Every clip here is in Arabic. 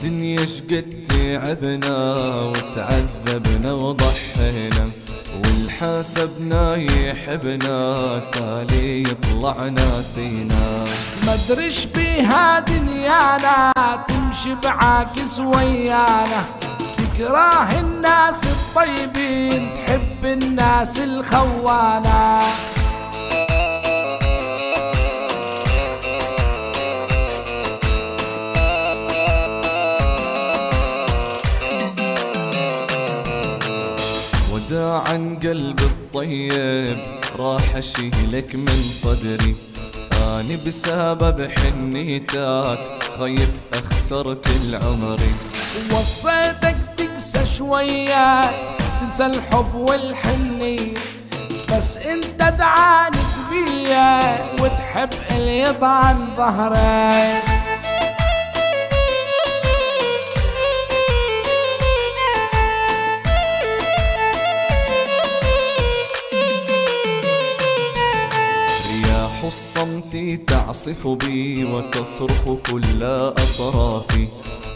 هالدنيا شقد تعبنا وتعذبنا وضحينا، والحاسبنا يحبنا تالي يطلع ناسينا. مدريش بيها دنيانا تمشي بعاكس ويانا، تكره الناس الطيبين تحب الناس الخوانة. وداعا قلبي الطيب راح اشيلك من صدري، اني بسبب حنيتك خايف اخسر كل عمري. وصيتك تقسى شوية تنسى الحب والحنية، بس انت دعاني بيا وتحب اللي يطعن ظهري. الصمت تعصف بي وتصرخ كل أطرافي،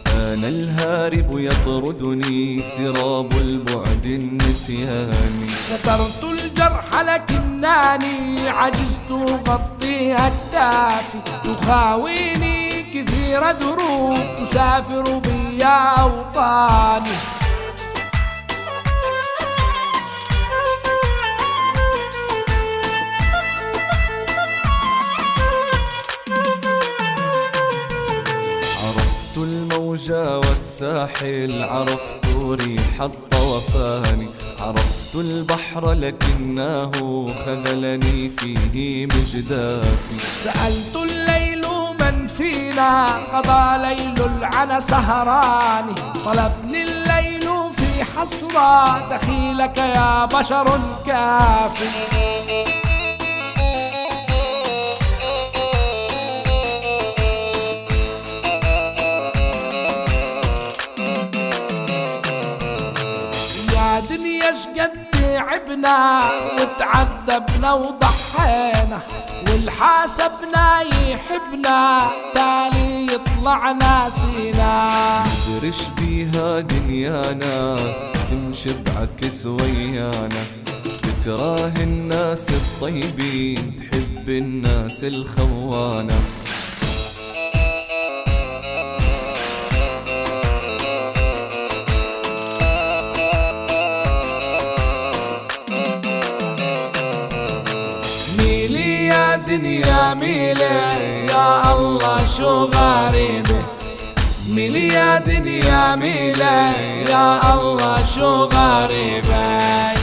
أنا الهارب يطردني سراب البعد النسياني. سترت الجرح لكنني عجزت غطي أكتافي، تخاويني كثير دروب تسافر بي أوطاني. الموجة والساحل عرفت ريح الطوفان، عرفت البحر لكنه خذلني فيه مجدافي. سألت الليل من فينا قضى ليل العنى سهراني، طلبني الليل في حسرة دخيلك يا بشر كافي. دنيا شقد تعبنا وتعذبنا وضحينا، والحاسبنا يحبنا تالي يطلع ناسينا. مدريش بيها دنيانا تمشي بعكس ويانا، تكره الناس الطيبين تحب الناس الخوانة. دنيا ميلي يا الله شو غريبة، ميلي يا دنيا ميلي يا الله شو غريبة.